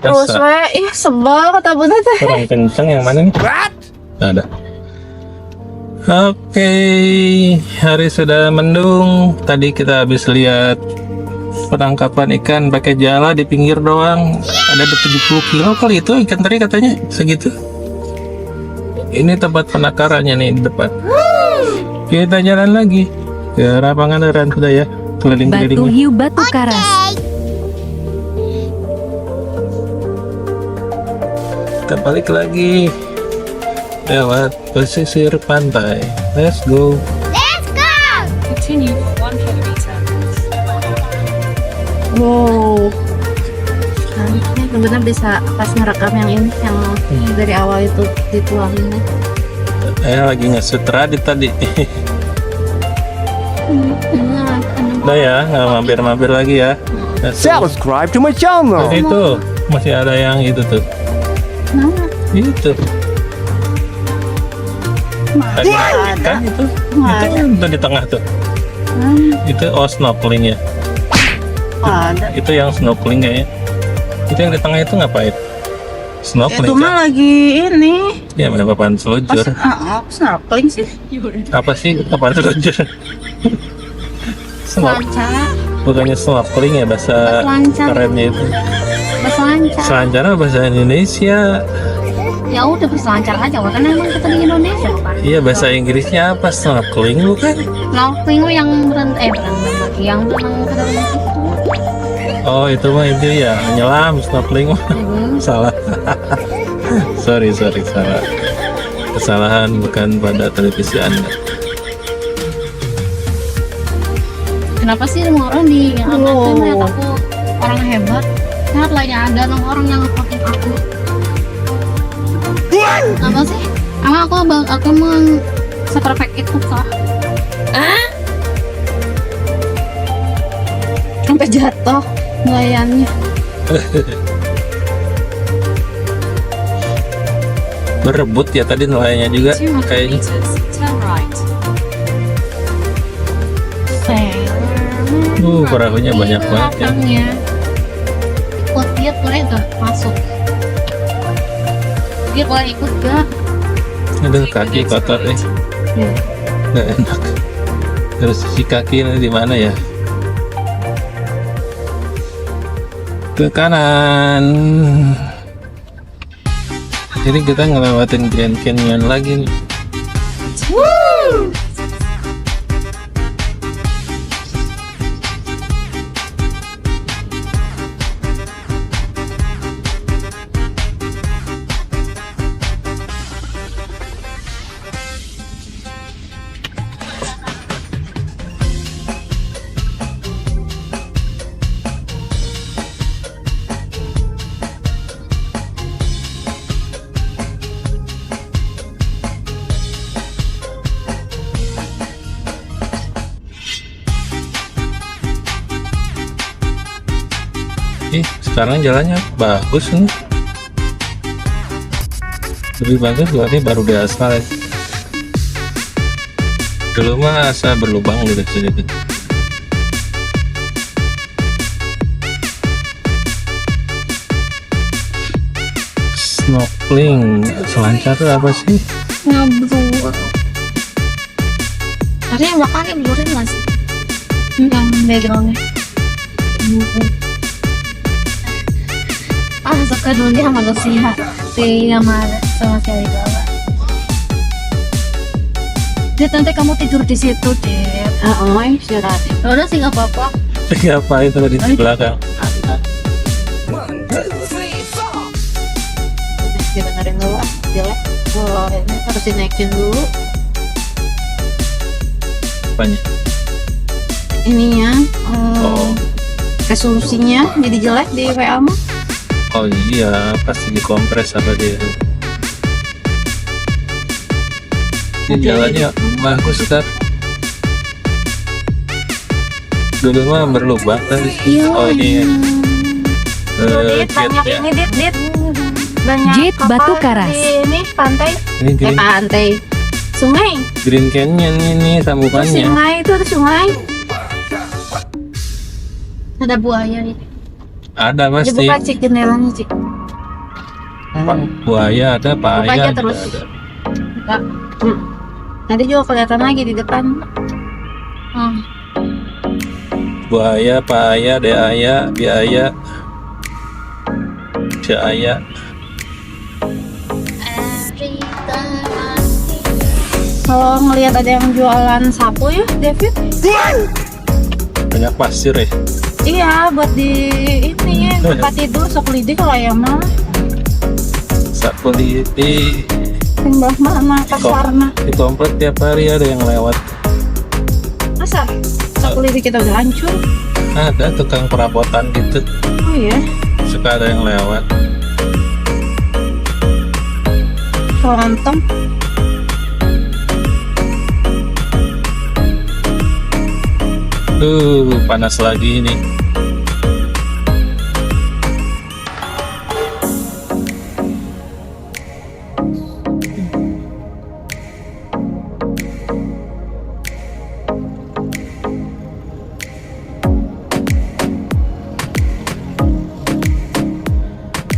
Terus ih sebel kata bunda teh. Kurang kenceng yang mana nih? Nggak ada. Oke, hari sudah mendung. Tadi kita habis lihat penangkapan ikan pakai jala di pinggir doang. Ada 70 kilo kali itu ikan teri katanya segitu. Ini tempat penangkarannya nih di depan. Kita jalan lagi ke Pangandaran sudah ya, Batu keliling-kelilingnya. hiu Batu Karas. Kita balik lagi lewat pesisir pantai. Let's go. Continue for 1 kilometer. Wow. Nah, ini benar bisa pas ngerekam yang ini yang dari awal itu dituangin. Lagi nge-shoot Radit tadi. Nah, Udah ya, nggak mampir-mampir lagi ya. Let's go. Subscribe to my channel. Itu masih ada yang itu tuh. nah, Itu. Kan itu. Itu di tengah tuh. Itu snorkeling ya. ada. Itu yang snorkeling kayaknya. Itu yang di tengah itu ngapain? Snorkeling Itu mah kan? lagi ini. Ya mana papan selujur. Snorkeling sih. Apa sih papan selujur? Selancar. Bukannya snorkeling ya bahasa Selancar. kerennya itu. Berselancar. Selancar bahasa Indonesia. Ya udah berselancar aja, kan emang kita di Indonesia kan. Iya bahasa Inggrisnya apa? Snorkeling bukan? Snorkeling yang berenang lagi, yang berenang ke dalam itu. Oh itu mah itu ya nyelam snorkeling mah. Salah. sorry salah. Kesalahan bukan pada televisi Anda. Kenapa sih semua orang di yang aku melihat aku orang hebat? Lihat lainnya ada orang yang ngikutin aku. Apa sih? Emang aku emang seperfect itu kah? Sampai jatuh nelayannya. Berebut ya tadi nelayannya juga 200 kayaknya. meters, turn right. Perahunya banyak banget ya. Belakangnya. Ikut dia boleh tuh masuk. Dia boleh ikut gak? Aduh kaki kotor nggak enak. Terus cuci kaki nanti di mana ya? Ke kanan. Jadi kita ngelewatin Grand Canyon lagi nih. Sekarang jalannya bagus nih. Lebih bagus berarti baru di aspal ya. Dulu mah asa berlubang gitu sedikit. Snorkeling, selancar tuh apa sih? Ngeblur. Tadi yang belakangnya blurin nggak sih? Yang backgroundnya. Suka dulu dia manusia si sama si Alibaba. Dit, nanti kamu tidur di situ, Dit. Istirahat. Udah sih nggak apa-apa. Siapa itu tadi di belakang? Dibenerin dulu, jelek. Oh, ini harus dinaikin dulu. Apanya? Ininya, Oh. resolusinya jadi jelek di WA mah. Oh iya, pasti dikompres apa dia. Ini jalannya bagus kan? Dulu mah berlubang tadi. Iya. Oh ini Dit, banyak jet ya. ini dit. Banyak Jet kapal Batu Karas. di ini pantai. Ini green, Pantai. Sungai. Green Canyon ini sambutannya. Sungai itu ada sungai. Ada buaya nih. Ada pasti. Dibuka Cik jendelanya Cik. Buaya ada, Buka paya aja juga terus. ada. Buka. Nanti juga kelihatan lagi di depan. Buaya, paya, deaya, biaya, jaya. Kalau ngelihat ada yang jualan sapu ya, David? Banyak pasir ya. Iya, buat di ini ya, tempat tidur sok lidi kalau yang mah. Sapu di Sebelah mana pasarna? di komplek tiap hari ada yang lewat. Masa? Sok lidi kita udah hancur. Ada tukang perabotan gitu. Oh iya. Suka ada yang lewat. Kelontong. Panas lagi ini.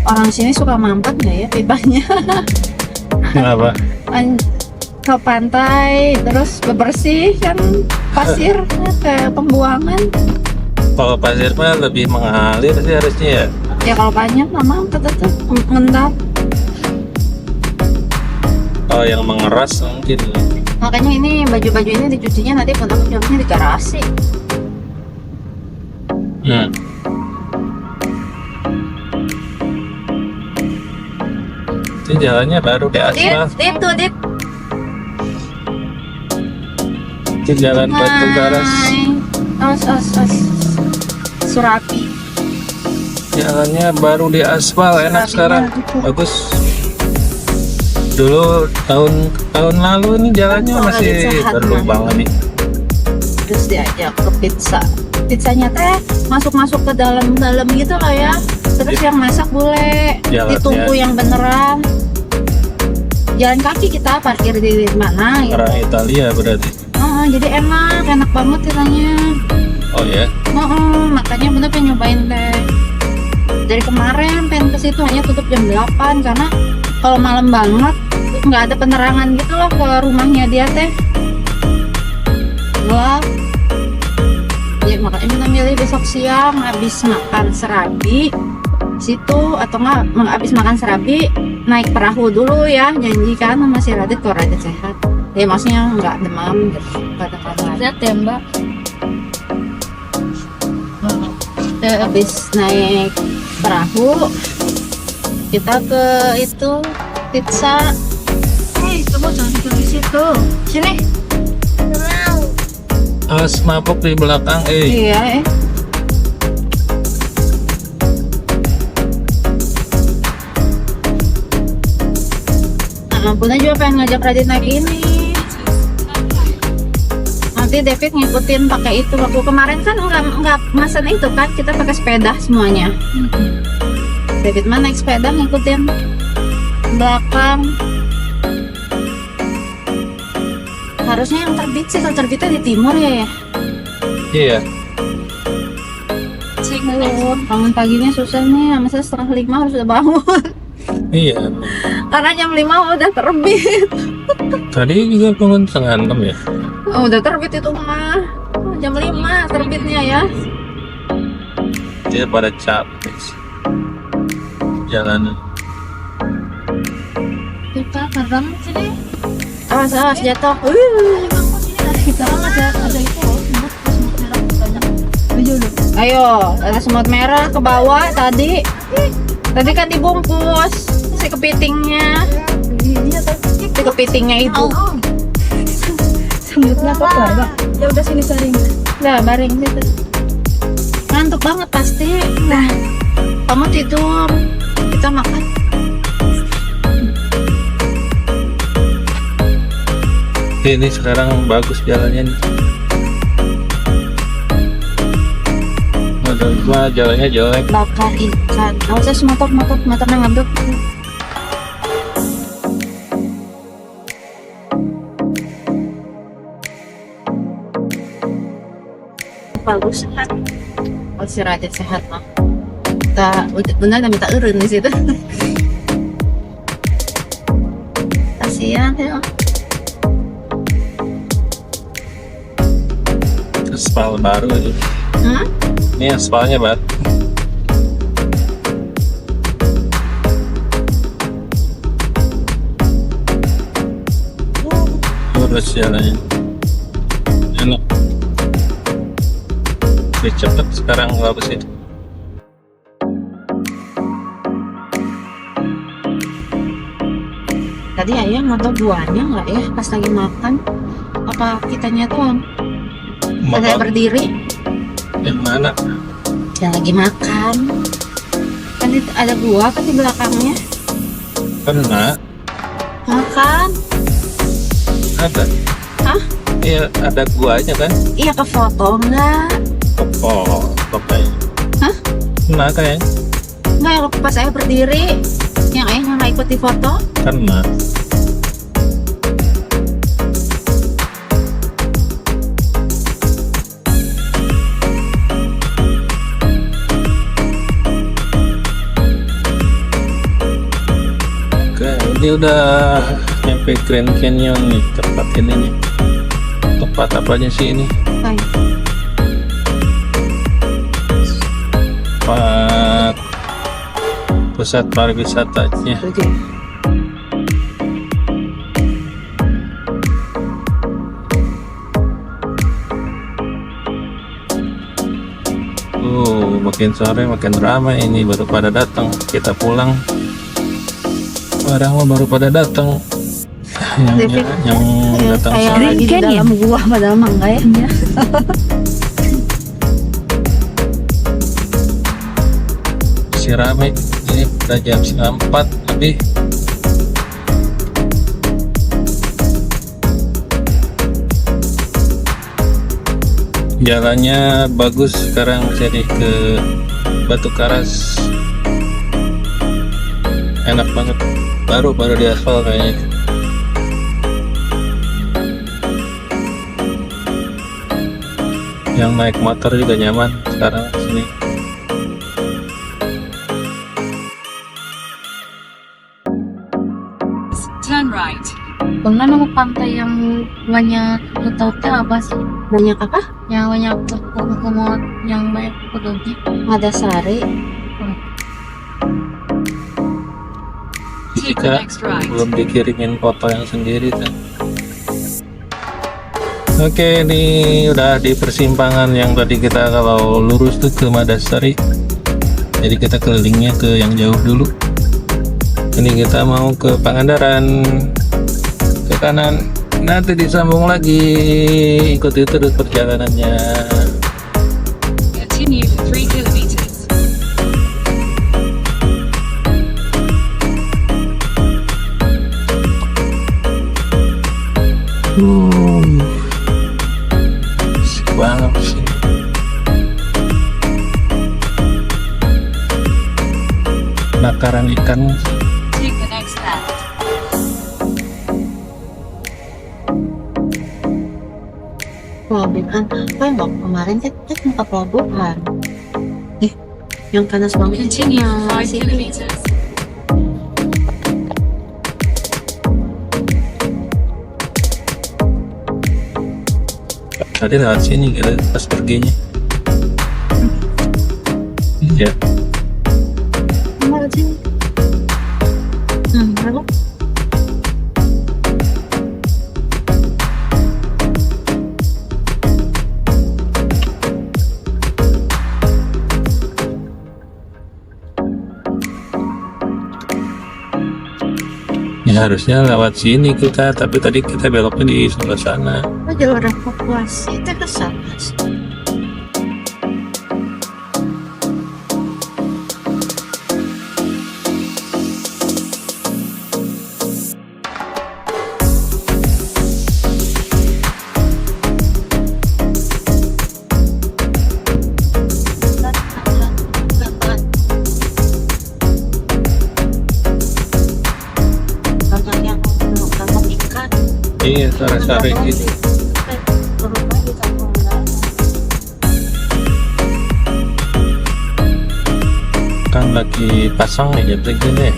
Orang sini suka mampet nggak ya pipanya? Kenapa? Ke pantai terus bebersih kan pasir kayak pembuangan. Kalau pasir mah lebih mengalir sih harusnya ya. Ya kalau banyak mah mampet itu mengendap. Kalau yang mengeras mungkin. Makanya ini baju-baju ini dicucinya nanti pun aku jualnya di garasi. Itu jalannya baru di aspal. Dit. Itu jalan batu garas. Os. Surabi. Jalannya baru di aspal, enak sekarang. Bagus. Dulu tahun lalu ini jalannya Kalau masih lagi sehat, berlubang nih. Terus diajak ke pizza. Pizzanya teh masuk ke dalam gitu lah ya. Terus yang masak bule, Jalannya. ditunggu yang beneran. Jalan kaki kita parkir di mana gitu. Orang Italia berarti. Jadi enak banget kitanya. Oh ya. Makanya bener pengen nyobain teh. Dari kemarin pengen ke situ hanya tutup jam 8 karena kalau malam banget nggak ada penerangan gitu loh ke rumahnya dia teh. Gelap. Ya makanya kita milih besok siang habis makan serabi situ atau nggak habis makan serabi naik perahu dulu ya, janji kan sama si Radit kalau Radit sehat ya, maksudnya nggak demam gitu kata-kata sehat ya mbak. Habis naik perahu kita ke itu pizza. Kamu jangan tidur di situ, sini. Awas mabuk di belakang, Iya. Bunda juga pengen ngajak Radit naik ini. Nanti David ngikutin pakai itu. Waktu kemarin kan nggak masan itu kan, kita pakai sepeda semuanya. David mah naik sepeda ngikutin belakang. Harusnya yang terbit sih, kalau terbitnya di timur ya. Iya. Bangun paginya susah nih, masa 4:30 harus udah bangun. Iya. Karena jam 5 udah terbit. Tadi juga bangun setengah 6 ya. Oh, udah terbit itu mah. Jam 5 terbitnya ya. Dia pada capek sih. Jalanan. Kita kadang sini. Awas jatuh. Kita ada itu loh, semut merah banyak. Ayo, ada semut merah ke bawah tadi. Tadi kan dibungkus si kepitingnya. Si kepitingnya itu. Semutnya apa enggak? Ya udah sini saring. Nah, baring situ. Ngantuk banget pasti. Nah, kamu tidur. Kita makan. Ini sekarang bagus jalannya nih. Ada jalannya jelek. Bakar ikan. Nggak usah motornya ngambil. Bagus sehat. Kalau si Radit sehat mah. minta eureun di situ. Kasihan ya. Aspal baru aja. Hah? Ini aspalnya baru. Lurus jalannya. Enak. Lebih cepet sekarang bagus itu. Tadi ayah nonton buahnya nggak ya pas lagi makan? Apa kitanya doang? Saya berdiri, Yang mana? yang lagi makan. Kan ada buah kan di belakangnya. Kena. Makan. Ada. Hah? Iya, ada guanya kan? Iya ke foto enggak? Oh, kayaknya. Hah? Kena kayaknya. Enggak, yang pas saya berdiri, yang ayah nggak ikut di foto. Kena. Oke, ini udah nyampe Grand Canyon nih, tempat ini nih. Tempat apanya sih ini? Baik. Tempat pusat pariwisatanya. Oke. Makin sore makin ramai, ini baru pada datang. Kita pulang, orang mah baru pada datang. Yang datang Kayak sore. lagi di dalam gua padahal mah enggak ya. Masih ramai. Ini udah jam 4 lebih. Jalannya bagus sekarang, jadi ke Batu Karas. Enak banget, baru diaspal kayaknya. Yang naik motor juga nyaman sekarang sini. Turn right. Bangga nama pantai yang banyak lautnya apa sih? Banyak apa? Yang banyak kumut, yang banyak kodoknya. Ada sari. Take the Jika next right. belum dikirimin foto yang sendiri kan. Oke, ini udah di persimpangan yang tadi kita kalau lurus tuh ke Madasari. Jadi kita kelilingnya ke yang jauh dulu. Ini kita mau ke Pangandaran, ke kanan. Nanti disambung lagi, ikuti terus perjalanannya. Continue for 3 kilometers. Asik banget sih. Bakaran ikan. Take the next left. Pelabuhan. Apa yang waktu kemarin kita mau ke pelabuhan? Yang panas banget Continue yang for 5 sini. kilometers. Tadi lewat sini kita pas perginya. Iya. Mana sini? Berapa? Ya harusnya lewat sini kita, tapi tadi kita beloknya di sebelah sana. Oh, jalur evakuasi itu ke sana sih. Iya, sore-sore gitu. lagi pasang nih jam segini.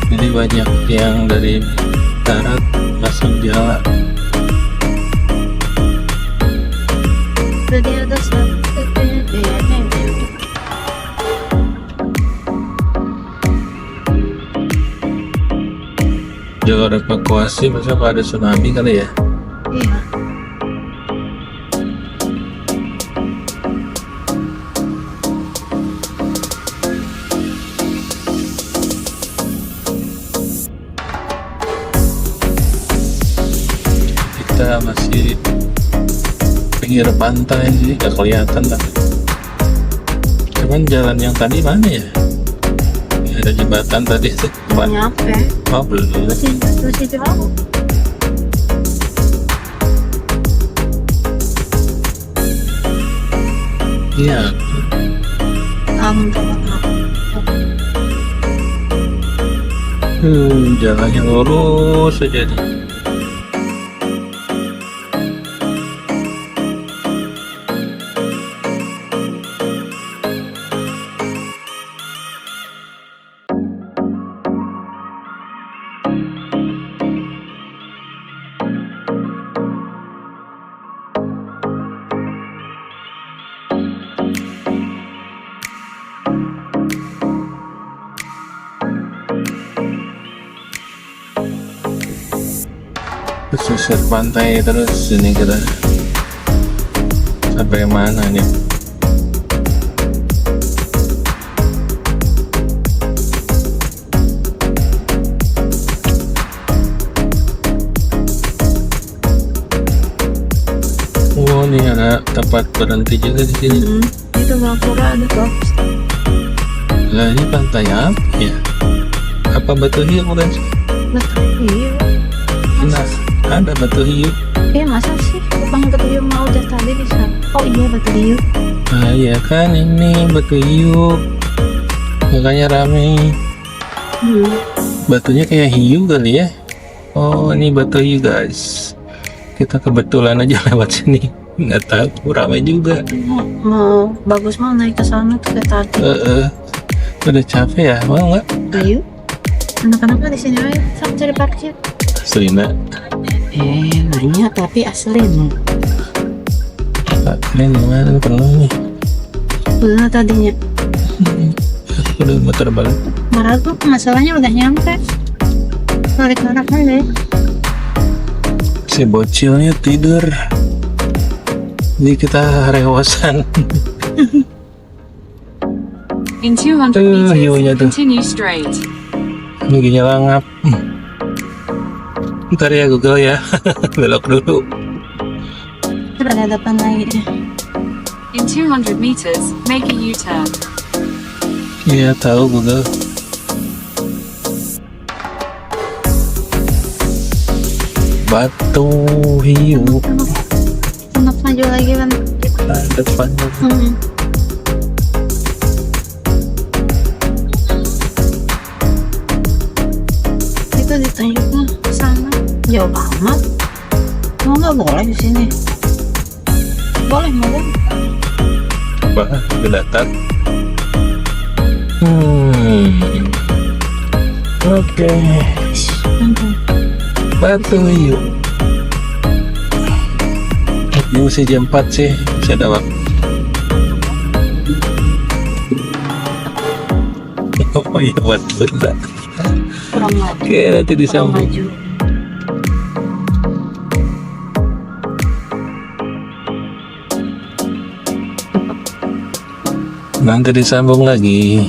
Jadi banyak yang dari darat masuk Jala. Jadi ada satu Jalur evakuasi masa ada tsunami kali ya? iya. Kita masih pinggir pantai sih, gak kelihatan lah. Cuman jalan yang tadi mana ya? Ada jembatan tadi sih. Mau nyampe. Oh belum. Masih jauh. Iya. Kamu coba. Jalannya lurus aja nih. Pesisir pantai terus ini kita sampai mana nih? Oh ini ada tempat berhenti juga di sini. Itu Gapura ada kok. Lah ini pantai apa ya? Apa Batu Hiu bukan sih? Betul. Iya. Nah, ada Batu Hiu. Iya masa sih? Bang Batu Hiu mau udah tadi bisa. Oh iya Batu Hiu. Ah iya kan ini Batu Hiu. Makanya rame. Batunya kayak hiu kali ya. Oh ini Batu Hiu guys. Kita kebetulan aja lewat sini. Nggak tahu ramai juga. Mau bagus mau naik ke sana tuh kayak tadi. Udah capek ya, mau nggak? Ayo. Anak-anaknya di sini aja. Sama cari parkir. Selina. Nanya tapi asli nih. Ini gimana penuh nih? Udah tadinya. Udah muter balik. Marah tuh masalahnya udah nyampe. Balik anaknya deh. Si bocilnya tidur. Jadi kita rewasan. In 200 hiunya tuh. meters, continue straight. Giginya langap. Ntar ya Google ya. Belok dulu. Udah ada depan lagi deh. In 200 meters, make a U-turn. Iya tahu Google. Batu Hiu. Untuk maju lagi kan. Depannya. Itu ditunjuknya ke sana. Jauh amat. Mau nggak boleh di sini? Boleh. Apa? Kelihatan. Oke. Batu Hiu. Ini masih jam 4 sih, bisa ada waktu. Oh iya betul. Kurang maju. Oke nanti Kurang disambung. maju. Nanti disambung lagi.